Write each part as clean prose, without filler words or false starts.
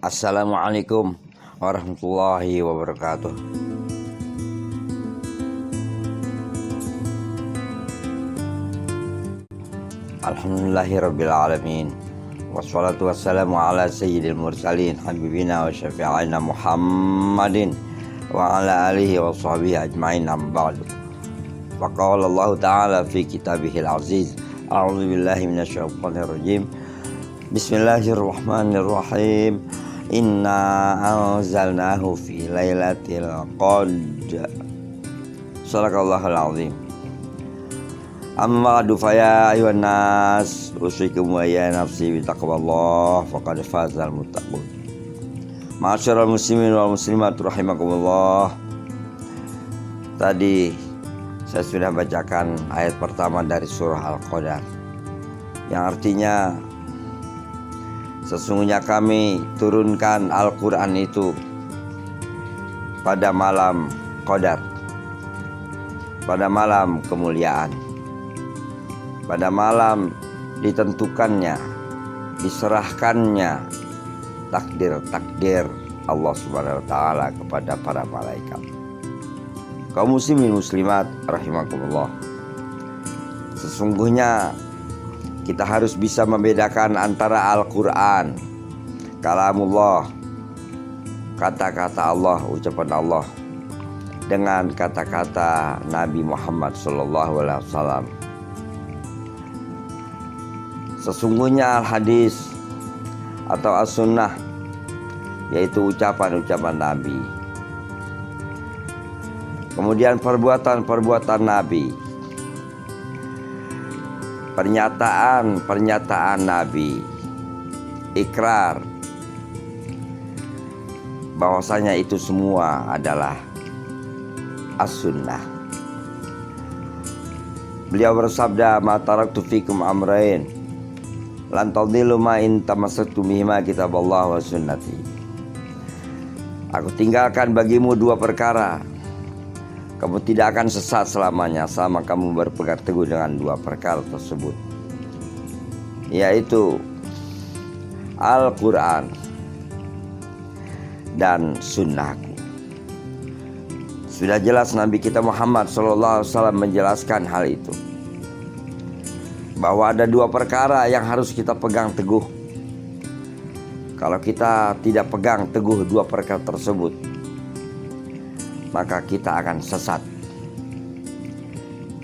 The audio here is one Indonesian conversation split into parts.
Assalamualaikum warahmatullahi wabarakatuh. Alhamdulillahirabbil alamin. Wassalatu wassalamu ala sayyidil mursalin habibina wa syafi'ina Muhammadin wa ala alihi wa sahbihi ajma'in, amma ba'du. Faqala Allah ta'ala fi kitabihil aziz. A'udzu billahi minasyaitonir rajim. Bismillahirrahmanirrahim. Inna anzalnahu fi lailatul qadr. Shadaqallahul azim. Amma ba'du fa ya ayyuhan nas usikum wa ya nafsi bi taqwallah faqad fazal muttaqun. Ma'asyiral muslimin wal muslimat rahimakumullah. Tadi saya sudah bacakan ayat pertama dari surah Al-Qadar, yang artinya sesungguhnya kami turunkan Al-Quran itu pada malam Qadar, pada malam kemuliaan, pada malam ditentukannya, diserahkannya takdir Allah Subhanahu wa taala kepada para malaikat. Kaum muslimin muslimat rahimakumullah. Sesungguhnya kita harus bisa membedakan antara Al-Quran, kalamullah, kata-kata Allah, ucapan Allah, dengan kata-kata Nabi Muhammad SAW. Sesungguhnya al-hadis atau as-sunnah yaitu ucapan-ucapan Nabi, kemudian perbuatan-perbuatan Nabi, pernyataan Nabi, ikrar bahwasanya itu semua adalah as-sunnah. Beliau bersabda, "Ma taraktu fikum amrayn lan tadillu ma in tamassaktum bihima kitaballah wa sunnati." Aku tinggalkan bagimu dua perkara, kamu tidak akan sesat selamanya selama kamu berpegang teguh dengan dua perkara tersebut, yaitu Al-Quran dan sunnahku. Sudah jelas Nabi kita Muhammad SAW menjelaskan hal itu, bahwa ada dua perkara yang harus kita pegang teguh. Kalau kita tidak pegang teguh dua perkara tersebut, maka kita akan sesat.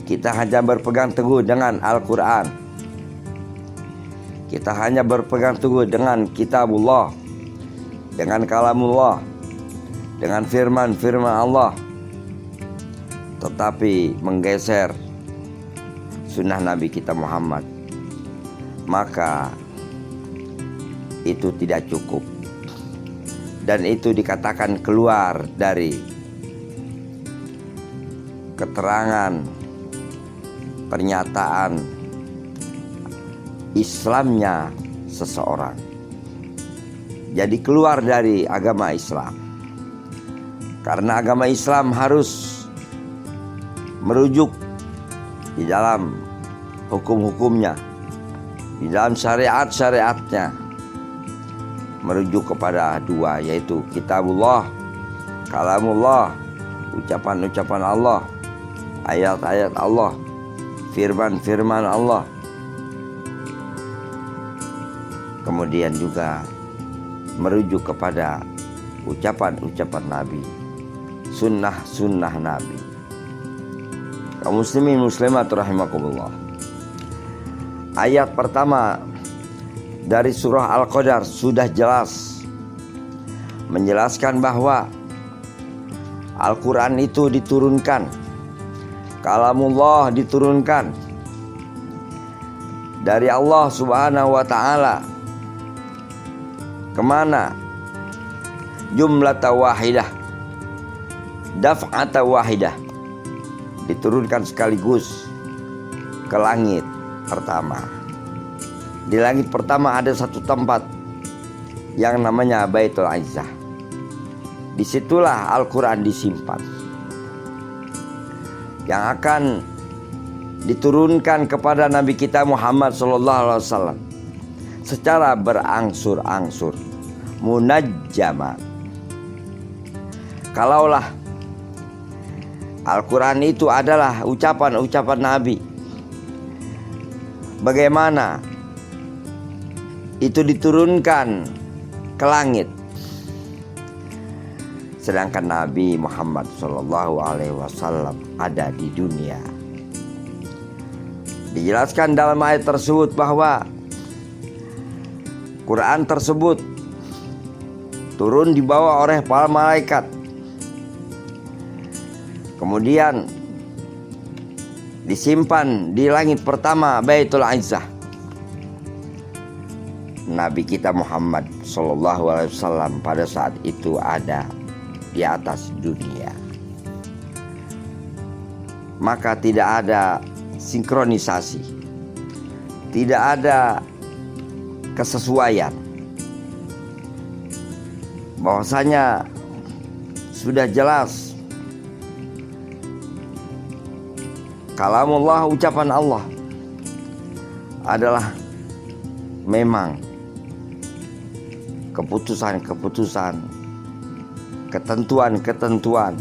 Kita hanya berpegang teguh dengan Al-Quran, kita hanya berpegang teguh dengan kitabullah, dengan kalamullah, dengan firman-firman Allah, tetapi menggeser sunnah Nabi kita Muhammad, maka itu tidak cukup, dan itu dikatakan keluar dari keterangan pernyataan Islamnya seseorang. Jadi keluar dari agama Islam, karena agama Islam harus merujuk di dalam hukum-hukumnya, di dalam syariat-syariatnya, merujuk kepada dua, yaitu kitabullah, kalamullah, ucapan-ucapan Allah, ayat-ayat Allah, firman-firman Allah. Kemudian juga merujuk kepada ucapan-ucapan Nabi, sunnah-sunnah Nabi. Kaum muslimin muslimat rahimakumullah. Ayat pertama dari surah Al-Qadar sudah jelas menjelaskan bahwa Al-Quran itu diturunkan, kalamullah diturunkan dari Allah Subhanahu wa ta'ala. Kemana? Jumlatan wahidah, daf'atan wahidah, diturunkan sekaligus ke langit pertama. Di langit pertama ada satu tempat yang namanya Baitul Izzah. Disitulah Al-Quran disimpan, yang akan diturunkan kepada Nabi kita Muhammad SAW secara berangsur-angsur, munajjama. Kalaulah Al-Quran itu adalah ucapan-ucapan Nabi, bagaimana itu diturunkan ke langit, sedangkan Nabi Muhammad SAW ada di dunia. Dijelaskan dalam ayat tersebut bahwa Quran tersebut turun dibawa oleh para malaikat, kemudian disimpan di langit pertama Baitul Izzah. Nabi kita Muhammad SAW pada saat itu ada di atas dunia. Maka tidak ada sinkronisasi, tidak ada kesesuaian, bahwasanya sudah jelas kalamullah, ucapan Allah adalah memang keputusan-keputusan, ketentuan-ketentuan,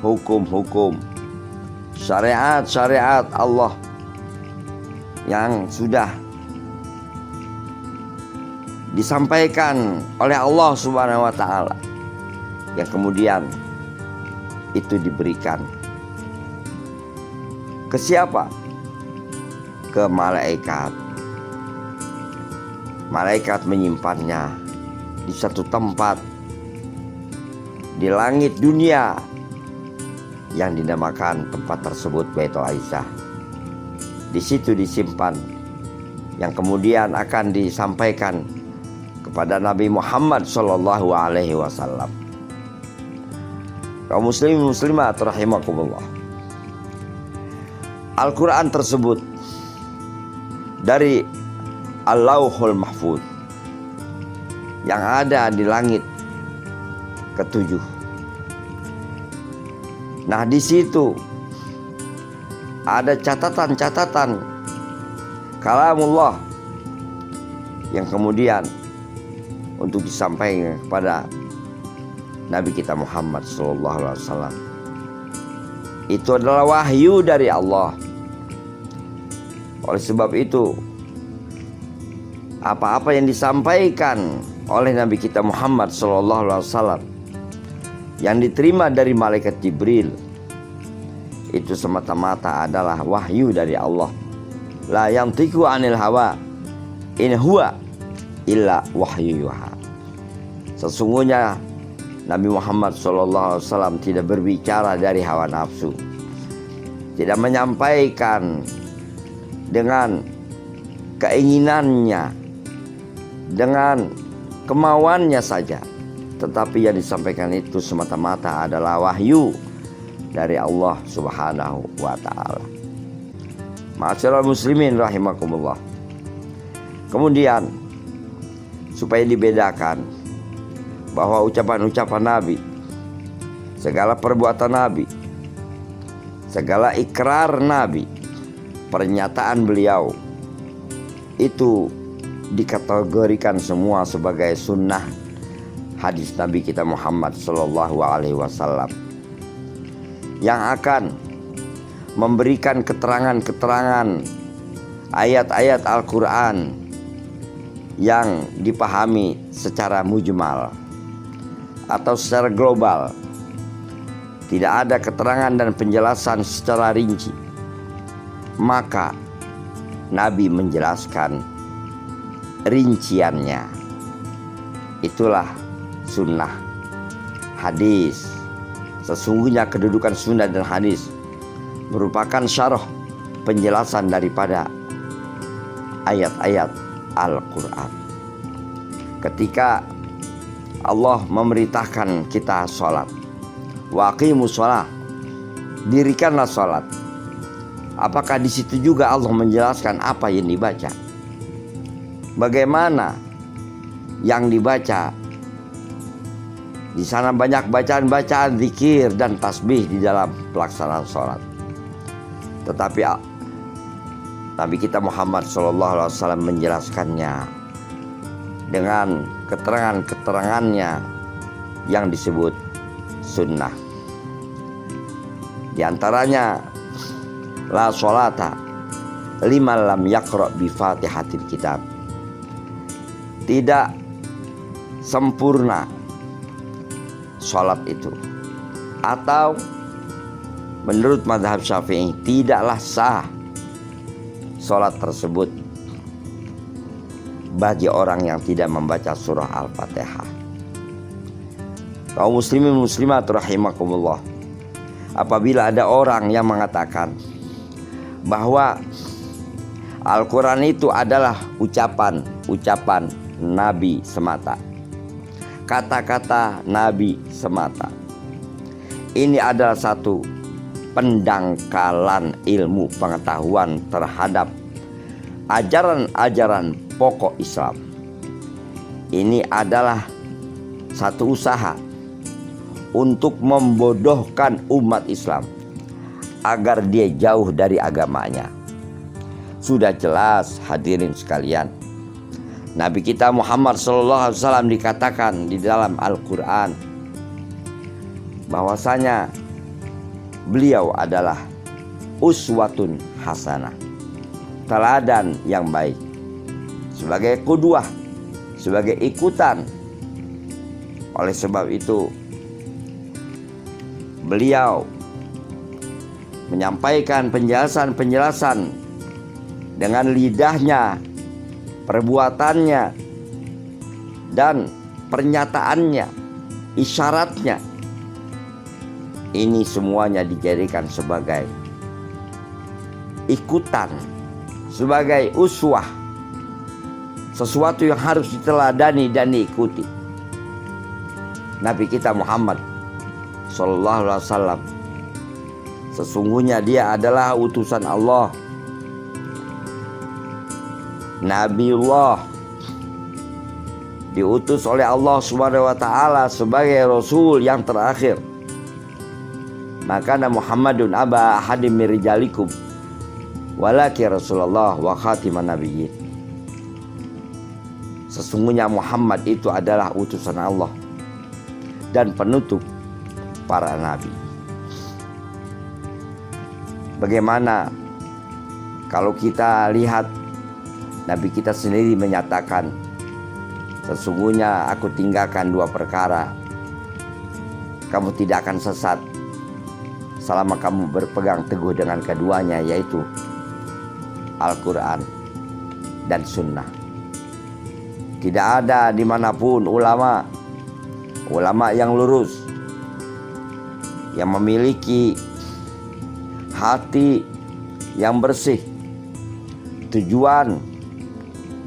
hukum-hukum, syariat-syariat Allah yang sudah disampaikan oleh Allah Subhanahu wa Ta'ala, yang kemudian itu diberikan ke siapa? Ke malaikat. Malaikat menyimpannya di satu tempat di langit dunia yang dinamakan tempat tersebut Baitul Izzah. Di situ disimpan, yang kemudian akan disampaikan kepada Nabi Muhammad SAW. Kaum muslimin muslimat rahimakumullah, Al-Quran tersebut dari Al-Lauhul Mahfuz yang ada di langit ketujuh. Nah, di situ ada catatan-catatan kalamullah yang kemudian untuk disampaikan kepada Nabi kita Muhammad SAW. Itu adalah wahyu dari Allah. Oleh sebab itu, apa-apa yang disampaikan oleh Nabi kita Muhammad SAW yang diterima dari malaikat Jibril, itu semata-mata adalah wahyu dari Allah. La yantiqu anil hawa in huwa illa wahyu yuha. Sesungguhnya Nabi Muhammad SAW tidak berbicara dari hawa nafsu, tidak menyampaikan dengan keinginannya, dengan kemauannya saja, tetapi yang disampaikan itu semata-mata adalah wahyu dari Allah Subhanahu wa Ta'ala. Ma'asyiral muslimin rahimakumullah. Kemudian supaya dibedakan bahwa ucapan-ucapan Nabi, segala perbuatan Nabi, segala ikrar Nabi, pernyataan beliau itu dikategorikan semua sebagai sunnah hadis Nabi kita Muhammad SAW yang akan memberikan keterangan-keterangan ayat-ayat Al-Quran yang dipahami secara mujmal atau secara global. Tidak ada keterangan dan penjelasan secara rinci. Maka Nabi menjelaskan rinciannya. Itulah sunnah hadis. Sesungguhnya kedudukan sunnah dan hadis merupakan syarah, penjelasan daripada ayat-ayat Al-Quran. Ketika Allah memerintahkan kita sholat, waqimus sholat, dirikanlah sholat, apakah di situ juga Allah menjelaskan apa yang dibaca? Bagaimana yang dibaca? Di sana banyak bacaan-bacaan zikir dan tasbih di dalam pelaksanaan sholat. Tetapi Nabi kita Muhammad SAW menjelaskannya dengan keterangan-keterangannya yang disebut sunnah. Di antaranya la sholata liman lam yaqra bi Fatihatil Kitab. Tidak sempurna sholat itu, atau menurut mazhab Syafi'i tidaklah sah sholat tersebut bagi orang yang tidak membaca surah Al-Fatihah. Kaum muslimin muslimat rahimakumullah, apabila ada orang yang mengatakan bahwa Al-Quran itu adalah ucapan Nabi semata, kata-kata Nabi semata, ini adalah satu pendangkalan ilmu pengetahuan terhadap ajaran-ajaran pokok Islam. Ini adalah satu usaha untuk membodohkan umat Islam agar dia jauh dari agamanya. Sudah jelas hadirin sekalian, Nabi kita Muhammad SAW dikatakan di dalam Al-Quran bahwasanya beliau adalah uswatun hasanah, teladan yang baik, sebagai qudwah, sebagai ikutan. Oleh sebab itu beliau menyampaikan penjelasan dengan lidahnya, perbuatannya, dan pernyataannya, isyaratnya. Ini semuanya dijadikan sebagai ikutan, sebagai uswah, sesuatu yang harus diteladani dan diikuti. Nabi kita Muhammad Sallallahu Alaihi Wasallam, sesungguhnya dia adalah utusan Allah, Nabiullah, diutus oleh Allah Subhanahu wa taala sebagai rasul yang terakhir. Maka Muhammadun aba ahadim min rijalikum walakin Rasulullah wa khatiman nabiyyin. Sesungguhnya Muhammad itu adalah utusan Allah dan penutup para nabi. Bagaimana kalau kita lihat Nabi kita sendiri menyatakan, sesungguhnya aku tinggalkan dua perkara, kamu tidak akan sesat selama kamu berpegang teguh dengan keduanya, yaitu Al-Quran dan Sunnah. Tidak ada dimanapun ulama yang lurus, yang memiliki hati yang bersih, tujuan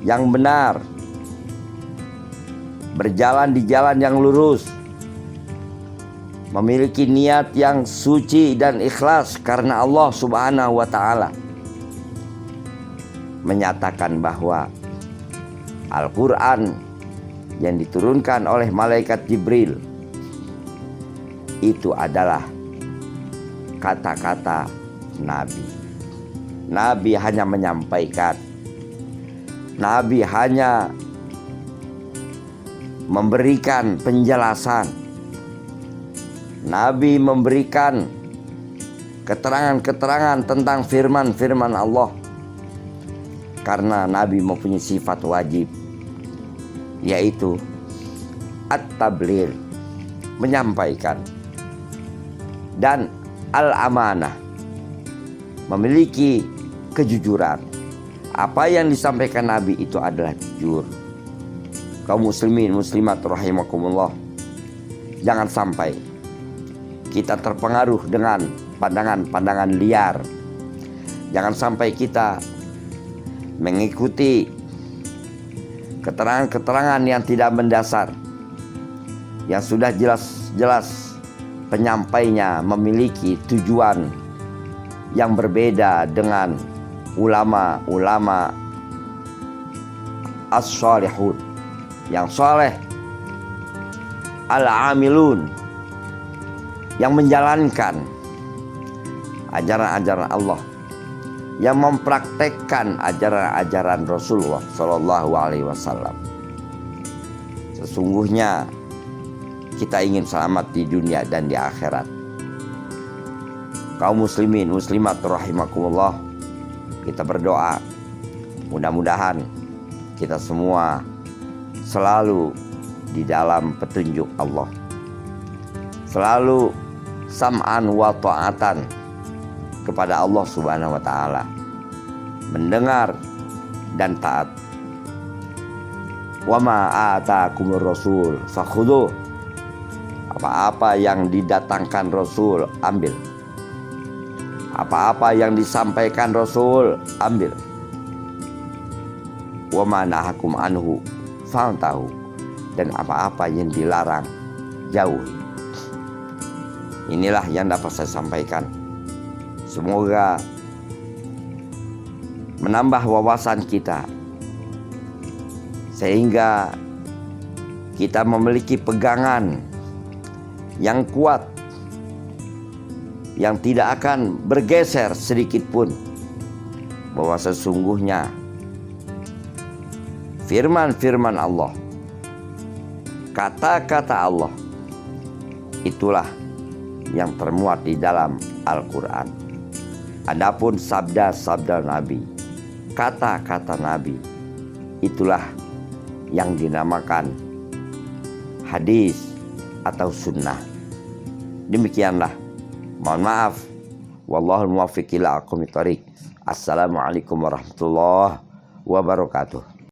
yang benar, berjalan di jalan yang lurus, memiliki niat yang suci dan ikhlas karena Allah Subhanahu wa taala, menyatakan bahwa Al-Quran yang diturunkan oleh malaikat Jibril itu adalah kata-kata Nabi. Nabi hanya menyampaikan, Nabi hanya memberikan penjelasan, Nabi memberikan keterangan-keterangan tentang firman-firman Allah. Karena Nabi mempunyai sifat wajib, yaitu at-tabligh, menyampaikan, dan al-amanah, memiliki kejujuran. Apa yang disampaikan Nabi itu adalah jujur. Kaum muslimin muslimat rahimakumullah, jangan sampai kita terpengaruh dengan pandangan-pandangan liar. Jangan sampai kita mengikuti keterangan-keterangan yang tidak mendasar, yang sudah jelas-jelas penyampainya memiliki tujuan yang berbeda dengan ulama-ulama as-salihun, yang saleh, al-amilun, yang menjalankan ajaran-ajaran Allah, yang mempraktekkan ajaran-ajaran Rasulullah Sallallahu Alaihi Wasallam. Sesungguhnya kita ingin selamat di dunia dan di akhirat. Kaum muslimin muslimat rahimakumullah, kita berdoa mudah-mudahan kita semua selalu di dalam petunjuk Allah, selalu sam'an wa ta'atan kepada Allah Subhanahu wa taala, mendengar dan taat. Wa ma ataakumur rasul fakhudhu, apa-apa yang didatangkan Rasul ambil, apa-apa yang disampaikan Rasul ambil. Wa ma nahakum anhu fantahu, dan apa-apa yang dilarang jauhi. Inilah yang dapat saya sampaikan. Semoga menambah wawasan kita sehingga kita memiliki pegangan yang kuat, yang tidak akan bergeser sedikit pun, bahwa sesungguhnya firman-firman Allah, kata-kata Allah, itulah yang termuat di dalam Al-Quran. Adapun sabda-sabda Nabi, kata-kata Nabi, itulah yang dinamakan hadis atau sunnah. Demikianlah. Mohon maaf. Wallahul muwaffiq ila aqwamit thoriq. Assalamualaikum warahmatullahi wabarakatuh.